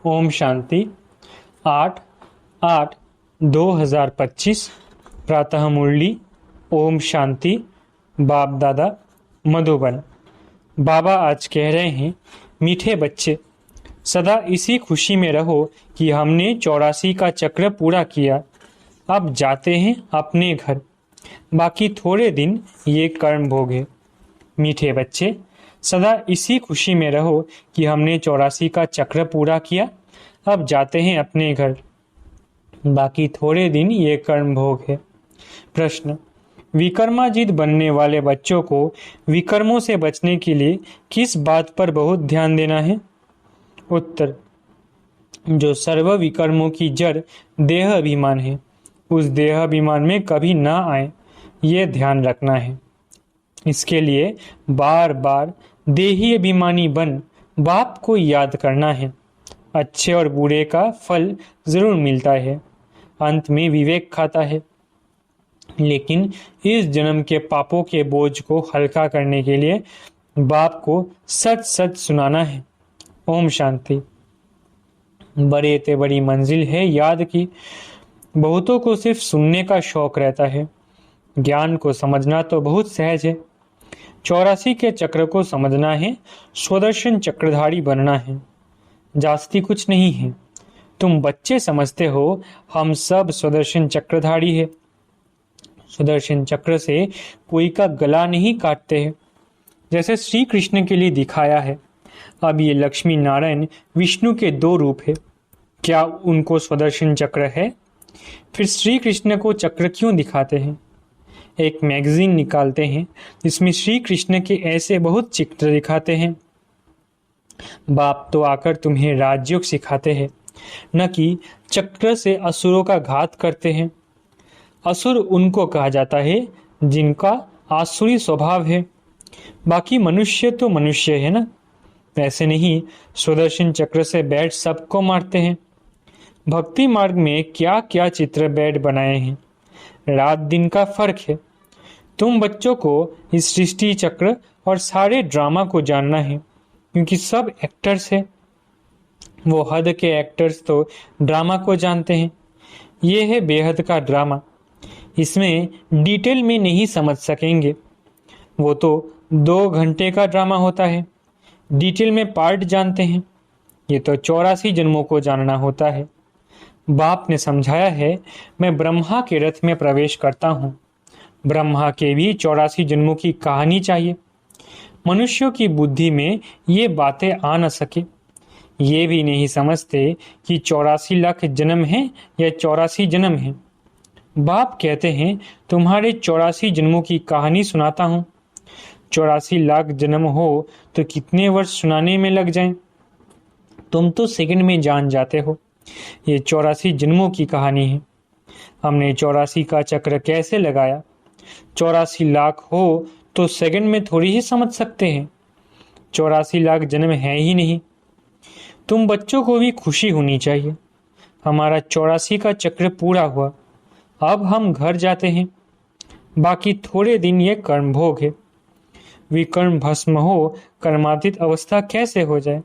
ओम शांति। 8/8/2025 प्रातः मुरली। ओम शांति। बाप दादा मधुबन। बाबा आज कह रहे हैं, मीठे बच्चे, सदा इसी खुशी में रहो कि हमने 84 का चक्र पूरा किया। अब जाते हैं अपने घर, बाकी थोड़े दिन ये कर्म भोग है। मीठे बच्चे, सदा इसी खुशी में रहो कि हमने 84 का चक्र पूरा किया। अब जाते हैं अपने घर, बाकी थोड़े दिन ये कर्म भोग है। प्रश्न: विकर्माजीत बनने वाले बच्चों को विकर्मों से बचने के लिए किस बात पर बहुत ध्यान देना है? उत्तर: जो सर्व विकर्मों की जड़ देह अभिमान है, उस देह अभिमान में कभी ना आए, ये ध्यान रखना है। इसके लिए बार बार देही अभिमानी बन बाप को याद करना है। अच्छे और बुरे का फल जरूर मिलता है, अंत में विवेक खाता है। लेकिन इस जन्म के पापों के बोझ को हल्का करने के लिए बाप को सच सच सुनाना है। ओम शांति। बड़े ते बड़ी मंजिल है याद की। बहुतों को सिर्फ सुनने का शौक रहता है, ज्ञान को समझना तो बहुत सहज है। 84 के चक्र को समझना है, स्वदर्शन चक्रधारी बनना है, जास्ती कुछ नहीं है। तुम बच्चे समझते हो हम सब स्वदर्शन चक्रधारी है। सुदर्शन चक्र से कोई का गला नहीं काटते हैं, जैसे श्री कृष्ण के लिए दिखाया है। अब ये लक्ष्मी नारायण विष्णु के दो रूप है, क्या उनको स्वदर्शन चक्र है? फिर श्री कृष्ण को चक्र क्यों दिखाते हैं? एक मैगजीन निकालते हैं जिसमें श्री कृष्ण के ऐसे बहुत चित्र दिखाते हैं। बाप तो आकर तुम्हें राजयोग सिखाते हैं, न कि चक्र से असुरों का घात करते हैं। असुर उनको कहा जाता है जिनका आसुरी स्वभाव है, बाकी मनुष्य तो मनुष्य है ना। ऐसे नहीं सुदर्शन चक्र से बैठ सबको मारते हैं। भक्ति मार्ग में क्या क्या चित्र बैठ बनाए हैं, रात दिन का फर्क है। तुम बच्चों को इस सृष्टि चक्र और सारे ड्रामा को जानना है, क्योंकि सब एक्टर्स हैं। वो हद के एक्टर्स तो ड्रामा को जानते हैं। ये है बेहद का ड्रामा, इसमें डिटेल में नहीं समझ सकेंगे। वो तो 2 घंटे का ड्रामा होता है, डिटेल में पार्ट जानते हैं। ये तो 84 जन्मों को जानना होता है। बाप ने समझाया है, मैं ब्रह्मा के रथ में प्रवेश करता हूँ। ब्रह्मा के भी 84 जन्मों की कहानी चाहिए। मनुष्यों की बुद्धि में ये बातें आ न सके। ये भी नहीं समझते कि 84 लाख जन्म है या 84 जन्म है। बाप कहते हैं, तुम्हारे 84 जन्मों की कहानी सुनाता हूँ। 84 लाख जन्म हो तो कितने वर्ष सुनाने में लग जाएं? तुम तो सेकंड में जान जाते हो। ये 84 जन्मों की कहानी है। हमने 84 का चक्र कैसे लगाया? 84 लाख हो तो सेकंड में थोड़ी ही समझ सकते हैं। 84 लाख जन्म है ही नहीं। तुम बच्चों को भी खुशी होनी चाहिए, हमारा 84 का चक्र पूरा हुआ। अब हम घर जाते हैं, बाकी थोड़े दिन ये कर्म भोग है। विकर्म भस्म हो, कर्मातीत अवस्था कैसे हो जाए,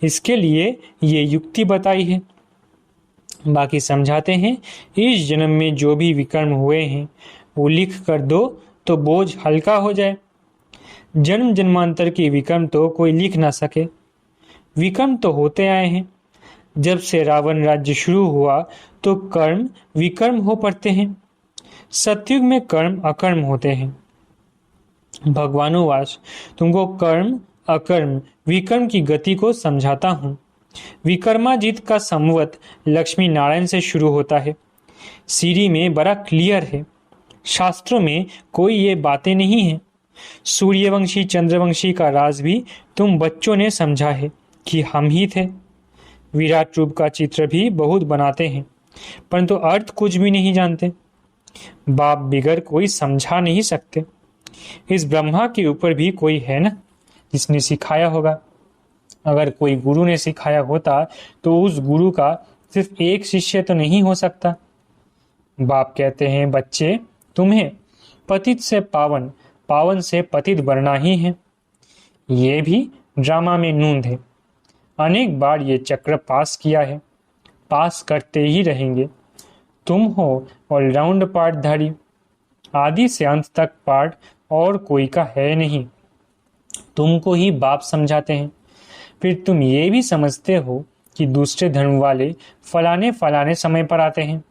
इसके लिए ये युक्ति बताई है। बाकी समझाते हैं, इस जन्म में जो भी विकर्म हुए हैं वो लिख कर दो तो बोझ हल्का हो जाए। जन्म जन्मांतर के विकर्म तो कोई लिख ना सके। विकर्म तो होते आए हैं। जब से रावण राज्य शुरू हुआ तो कर्म विकर्म हो पड़ते हैं। सतयुग में कर्म अकर्म होते हैं। भगवानुवास, तुमको कर्म अकर्म विकर्म की गति को समझाता हूँ। विकर्माजीत का संवत लक्ष्मी नारायण से शुरू होता है। सीरी में बड़ा क्लियर है, शास्त्रों में कोई ये बातें नहीं है। सूर्यवंशी चंद्रवंशी का राज भी तुम बच्चों ने समझा है कि हम ही थे। विराट रूप का चित्र भी बहुत बनाते हैं, परंतु अर्थ कुछ भी नहीं जानते। बाप बिगर कोई समझा नहीं सकते। इस ब्रह्मा के ऊपर भी कोई है ना जिसने सिखाया होगा। अगर कोई गुरु ने सिखाया होता तो उस गुरु का सिर्फ एक शिष्य तो नहीं हो सकता। बाप कहते हैं, बच्चे, तुम्हें पतित से पावन, पावन से पतित बनना ही है। ये भी ड्रामा में नूंद है। अनेक बार ये चक्र पास किया है, पास करते ही रहेंगे। तुम हो ऑलराउंड पाठधारी, आदि से अंत तक पाठ और कोई का है नहीं। तुमको ही बाप समझाते हैं। फिर तुम ये भी समझते हो कि दूसरे धर्म वाले फलाने फलाने समय पर आते हैं।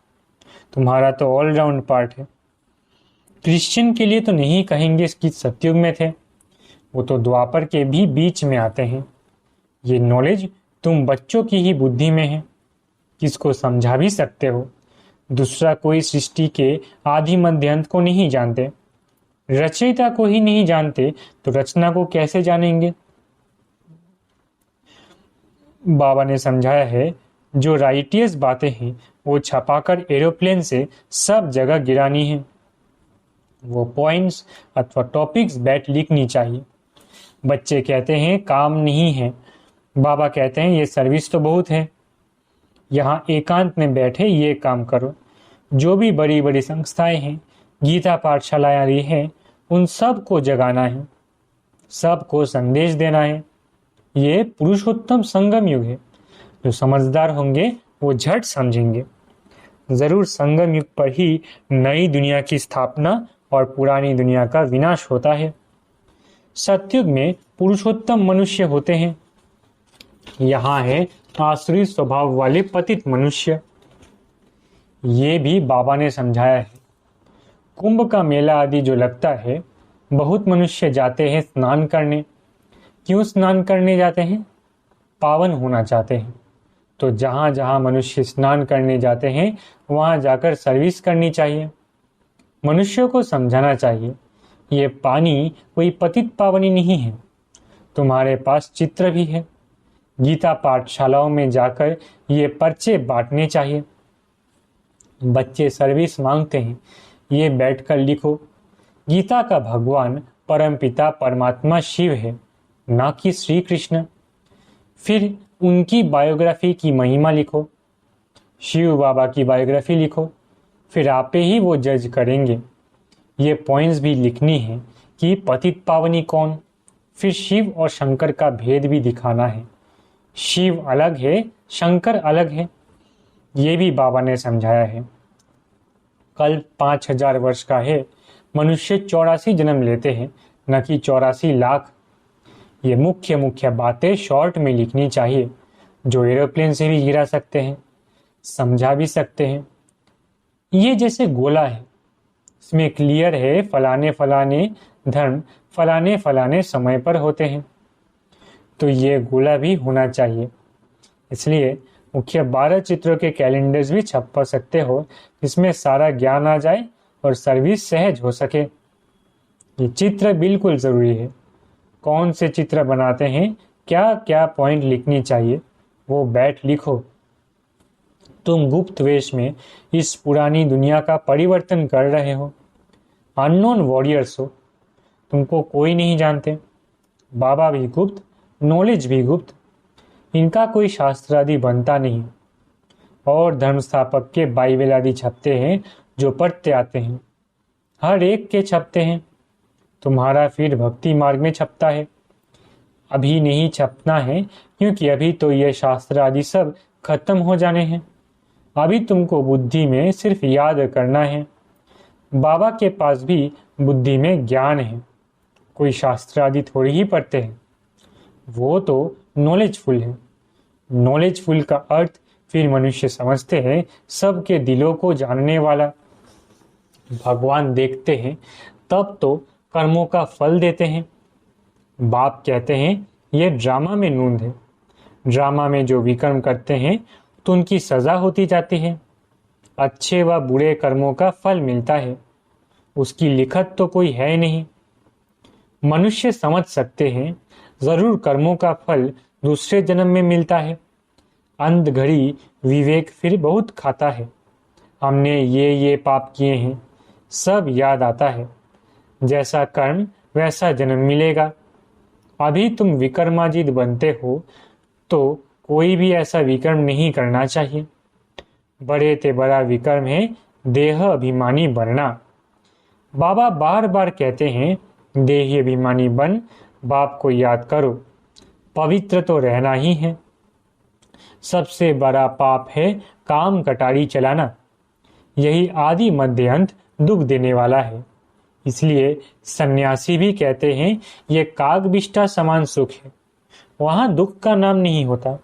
तुम्हारा तो ऑलराउंड पाठ है। क्रिश्चियन के लिए तो नहीं कहेंगे कि सतयुग में थे, वो तो द्वापर के भी बीच में आते हैं। ये नॉलेज तुम बच्चों की ही बुद्धि में है, किसको समझा भी सकते हो। दूसरा कोई सृष्टि के आदि मध्य अंत को नहीं जानते। रचयिता को ही नहीं जानते तो रचना को कैसे जानेंगे। बाबा ने समझाया है, जो राइटियस बातें हैं वो छपाकर एरोप्लेन से सब जगह गिरानी है। वो पॉइंट्स अथवा टॉपिक्स बैठ लिखनी चाहिए। बच्चे कहते हैं काम नहीं है, बाबा कहते हैं ये सर्विस तो बहुत है। यहाँ एकांत में बैठे ये काम करो। जो भी बड़ी बड़ी संस्थाएं हैं, गीता पाठशालाएं रही हैं, उन सब को जगाना है, सबको संदेश देना है। ये पुरुषोत्तम संगम युग है। जो समझदार होंगे वो झट समझेंगे। जरूर संगम युग पर ही नई दुनिया की स्थापना और पुरानी दुनिया का विनाश होता है। सतयुग में पुरुषोत्तम मनुष्य होते हैं। यहाँ है आसुरी स्वभाव वाले पतित मनुष्य। ये भी बाबा ने समझाया है। कुंभ का मेला आदि जो लगता है, बहुत मनुष्य जाते हैं स्नान करने। क्यों स्नान करने जाते हैं? पावन होना चाहते हैं। तो जहाँ जहाँ मनुष्य स्नान करने जाते हैं वहाँ जाकर सर्विस करनी चाहिए। मनुष्यों को समझाना चाहिए, ये पानी कोई पतित पावनी नहीं है। तुम्हारे पास चित्र भी है। गीता पाठशालाओं में जाकर ये पर्चे बांटने चाहिए। बच्चे सर्विस मांगते हैं, ये बैठकर लिखो। गीता का भगवान परमपिता परमात्मा शिव है, ना कि श्री कृष्ण। फिर उनकी बायोग्राफी की महिमा लिखो। शिव बाबा की बायोग्राफी लिखो, फिर आपे ही वो जज करेंगे। ये पॉइंट्स भी लिखनी है कि पतित पावनी कौन। फिर शिव और शंकर का भेद भी दिखाना है। शिव अलग है, शंकर अलग है। ये भी बाबा ने समझाया है। कल 5000 वर्ष का है, मनुष्य 84 जन्म लेते हैं, न कि 84 लाख। ये मुख्य मुख्य बातें शॉर्ट में लिखनी चाहिए, जो एरोप्लेन से भी गिरा सकते हैं, समझा भी सकते हैं। ये जैसे गोला है, इसमें क्लियर है फलाने फलाने धर्म फलाने फलाने समय पर होते हैं। तो ये गोला भी होना चाहिए। इसलिए मुख्य 12 चित्रों के कैलेंडर्स भी छपवा सकते हो, जिसमें सारा ज्ञान आ जाए और सर्विस सहज हो सके। ये चित्र बिल्कुल ज़रूरी है। कौन से चित्र बनाते हैं, क्या क्या पॉइंट लिखनी चाहिए, वो बैठ लिखो। तुम गुप्त वेश में इस पुरानी दुनिया का परिवर्तन कर रहे हो। अननोन वॉरियर्स हो, तुमको कोई नहीं जानते। बाबा भी गुप्त, नॉलेज भी गुप्त। इनका कोई शास्त्र आदि बनता नहीं। और धर्म स्थापक के बाइबल आदि छपते हैं, जो पढ़ते आते हैं। हर एक के छपते हैं। तुम्हारा फिर भक्ति मार्ग में छपता है। अभी नहीं छपना है, क्योंकि अभी तो ये शास्त्र आदि सब खत्म हो जाने हैं। अभी तुमको बुद्धि में सिर्फ याद करना है। बाबा के पास भी बुद्धि में ज्ञान है। कोई शास्त्र आदि थोड़ी ही पढ़ते हैं। वो तो नॉलेजफुल है। नॉलेजफुल का अर्थ फिर मनुष्य समझते हैं सबके दिलों को जानने वाला। भगवान देखते हैं तब तो कर्मों का फल देते हैं। बाप कहते हैं ये ड्रामा में नूंद है। ड्रामा में जो विकर्म करते हैं तो उनकी सजा होती जाती है। अच्छे व बुरे कर्मों का फल मिलता है। उसकी लिखत तो कोई है नहीं। मनुष्य समझ सकते हैं जरूर कर्मों का फल दूसरे जन्म में मिलता है। अंध घड़ी विवेक फिर बहुत खाता है। हमने ये पाप किए हैं, सब याद आता है। जैसा कर्म वैसा जन्म मिलेगा। अभी तुम विकर्माजित बनते हो तो कोई भी ऐसा विकर्म नहीं करना चाहिए। बड़े ते बड़ा विकर्म है देह अभिमानी बनना। बाबा बार बार कहते हैं देह अभिमानी बन, बाप को याद करो। पवित्र तो रहना ही है। सबसे बड़ा पाप है काम कटारी चलाना। यही आदि मध्य अंत दुख देने वाला है। इसलिए सन्यासी भी कहते हैं ये कागबिष्टा समान सुख है। वहां दुख का नाम नहीं होता,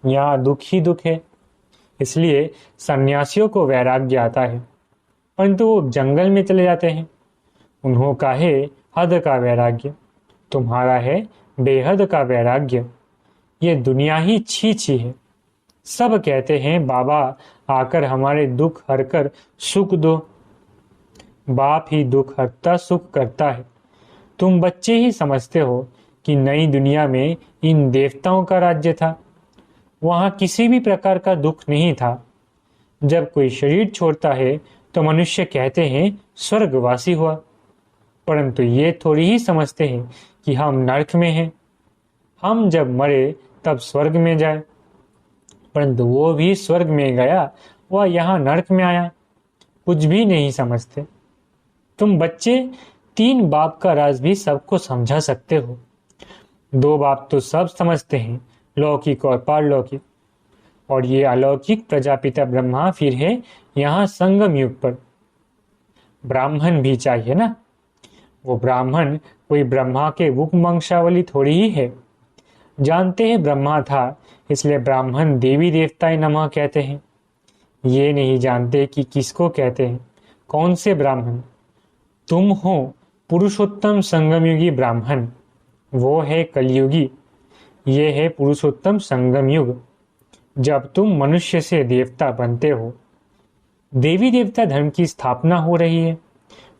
यहाँ दुख ही दुख है। इसलिए सन्यासियों को वैराग्य आता है, परंतु वो जंगल में चले जाते हैं। उन्हों का है हद का वैराग्य, तुम्हारा है बेहद का वैराग्य। ये दुनिया ही छी छी है। सब कहते हैं बाबा आकर हमारे दुख हरकर सुख दो। बाप ही दुख हरता सुख करता है। तुम बच्चे ही समझते हो कि नई दुनिया में इन देवताओं का राज्य था। वहां किसी भी प्रकार का दुख नहीं था। जब कोई शरीर छोड़ता है तो मनुष्य कहते हैं स्वर्गवासी हुआ, परंतु ये थोड़ी ही समझते हैं कि हम नरक में हैं। हम जब मरे तब स्वर्ग में जाए, परंतु वो भी स्वर्ग में गया, वह यहाँ नरक में आया। कुछ भी नहीं समझते। तुम बच्चे 3 बाप का राज भी सबको समझा सकते हो। 2 बाप तो सब समझते हैं, लौकिक और पारलौकिक, और ये अलौकिक प्रजापिता ब्रह्मा फिर है यहाँ संगम युग पर। ब्राह्मण भी चाहिए ना। वो ब्राह्मण कोई ब्रह्मा के मुख वंशावली थोड़ी ही है। जानते हैं ब्रह्मा था, इसलिए ब्राह्मण देवी देवताएं नमः कहते हैं। ये नहीं जानते कि किसको कहते हैं, कौन से ब्राह्मण। तुम हो पुरुषोत्तम संगमयुगी ब्राह्मण, वो है कलयुगी। ये है पुरुषोत्तम संगम युग, जब तुम मनुष्य से देवता बनते हो। देवी देवता धर्म की स्थापना हो रही है,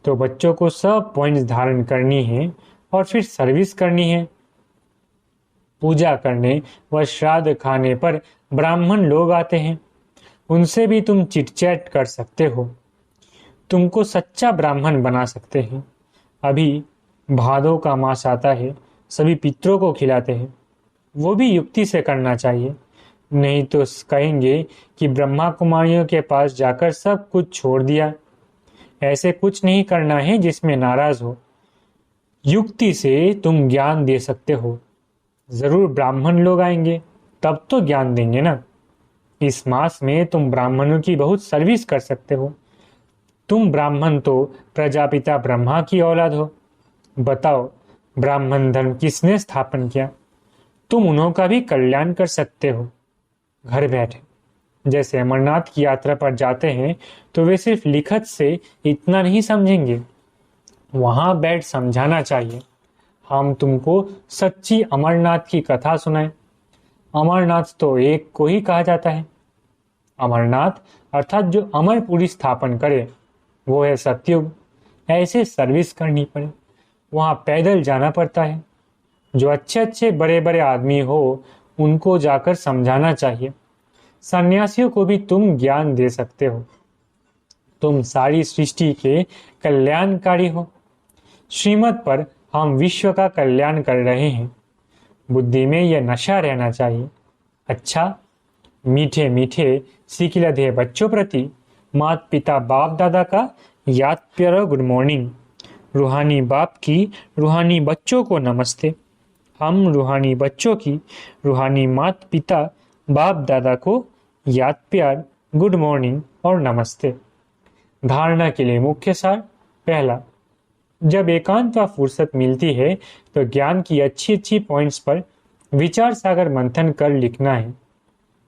तो बच्चों को सब पॉइंट्स धारण करनी है और फिर सर्विस करनी है। पूजा करने व श्राद्ध खाने पर ब्राह्मण लोग आते हैं, उनसे भी तुम चिटचैट कर सकते हो। तुमको सच्चा ब्राह्मण बना सकते हैं। अभी भादों का मास आता है, सभी पितरों को खिलाते हैं। वो भी युक्ति से करना चाहिए, नहीं तो कहेंगे कि ब्रह्मा कुमारियों के पास जाकर सब कुछ छोड़ दिया। ऐसे कुछ नहीं करना है जिसमें नाराज हो। युक्ति से तुम ज्ञान दे सकते हो। जरूर ब्राह्मण लोग आएंगे, तब तो ज्ञान देंगे ना। इस मास में तुम ब्राह्मणों की बहुत सर्विस कर सकते हो। तुम ब्राह्मण तो प्रजापिता ब्रह्मा की औलाद हो। बताओ ब्राह्मण धर्म किसने स्थापन किया? तुम उन्हों का भी कल्याण कर सकते हो घर बैठे। जैसे अमरनाथ की यात्रा पर जाते हैं तो वे सिर्फ लिखत से इतना नहीं समझेंगे, वहां बैठ समझाना चाहिए। हम तुमको सच्ची अमरनाथ की कथा सुनाएं। अमरनाथ तो एक को ही कहा जाता है। अमरनाथ अर्थात जो अमरपुरी स्थापन करे, वो है सतयुग। ऐसे सर्विस करनी पड़े, वहां पैदल जाना पड़ता है। जो अच्छे अच्छे बड़े बड़े आदमी हो उनको जाकर समझाना चाहिए। सन्यासियों को भी तुम ज्ञान दे सकते हो। तुम सारी सृष्टि के कल्याणकारी हो। श्रीमत पर हम विश्व का कल्याण कर रहे हैं। बुद्धि में यह नशा रहना चाहिए। अच्छा, मीठे मीठे सिकिलधे बच्चों प्रति माता पिता बाप दादा का याद प्यारा गुड मॉर्निंग। रूहानी बाप की रूहानी बच्चों को नमस्ते। हम रूहानी बच्चों की रूहानी माता पिता बाप दादा को याद प्यार गुड मॉर्निंग और नमस्ते। धारणा के लिए मुख्य सार। पहला, जब एकांत व फुर्सत मिलती है तो ज्ञान की अच्छी अच्छी पॉइंट्स पर विचार सागर मंथन कर लिखना है।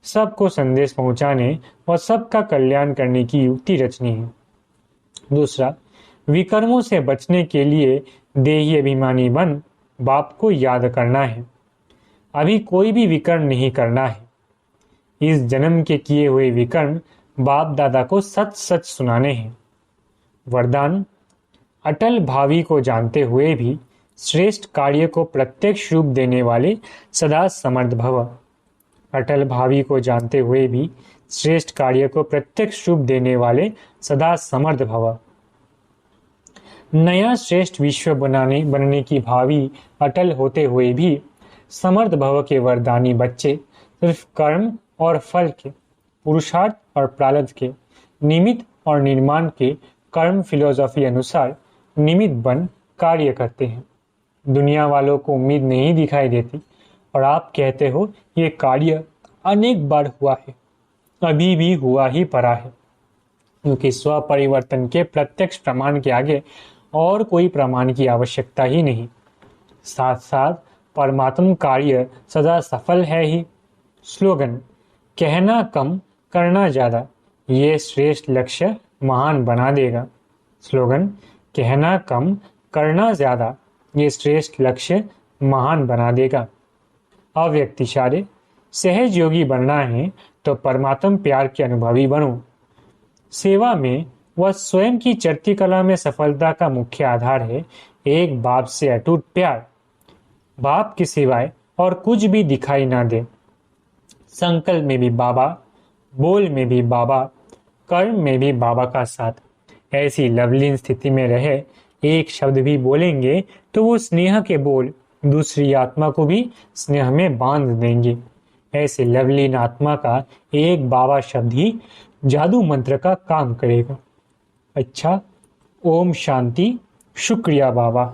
सबको संदेश पहुंचाने और सबका कल्याण करने की युक्ति रचनी है। दूसरा, विकर्मों से बचने के लिए देही अभिमानी बन बाप को याद करना है। अभी कोई भी विकर्म नहीं करना है। इस जन्म के किए हुए विकर्म बाप दादा को सच सच सुनाने हैं। वरदान, अटल भावी को जानते हुए भी श्रेष्ठ कार्य को प्रत्यक्ष रूप देने वाले सदा समर्थ भव। अटल भावी को जानते हुए भी श्रेष्ठ कार्य को प्रत्यक्ष रूप देने वाले सदा समर्थ भव। नया श्रेष्ठ विश्व बनने की भावी अटल होते हुए भी समर्थ भव के वरदानी बच्चे सिर्फ कर्म और फल के, पुरुषार्थ और प्रारब्ध के, निमित्त और निर्माण के कर्म फिलोसॉफी अनुसार निमित्त बन कार्य करते हैं। दुनिया वालों को उम्मीद नहीं दिखाई देती और आप कहते हो ये कार्य अनेक बार हुआ है, अभी भी हुआ ही पड़ा है, क्योंकि स्व परिवर्तन के प्रत्यक्ष प्रमाण के आगे और कोई प्रमाण की आवश्यकता ही नहीं। साथ साथ परमात्म कार्य सदा सफल है ही। स्लोगन: कहना कम करना ज्यादा, ये श्रेष्ठ लक्ष्य महान बना देगा। स्लोगन: कहना कम करना ज्यादा, ये श्रेष्ठ लक्ष्य महान बना देगा। अव्यक्तिशाली सहज योगी बनना है तो परमात्म प्यार के अनुभवी बनो। सेवा में वह स्वयं की चढ़ती कला में सफलता का मुख्य आधार है एक बाप से अटूट प्यार। बाप के सिवाय और कुछ भी दिखाई ना दे। संकल्प में भी बाबा, बोल में भी बाबा, कर्म में भी बाबा का साथ। ऐसी लवलीन स्थिति में रहे एक शब्द भी बोलेंगे तो वो स्नेह के बोल दूसरी आत्मा को भी स्नेह में बांध देंगे। ऐसे लवलीन आत्मा का एक बाबा शब्द ही जादू मंत्र का काम करेगा। अच्छा, ओम शांति। शुक्रिया बाबा।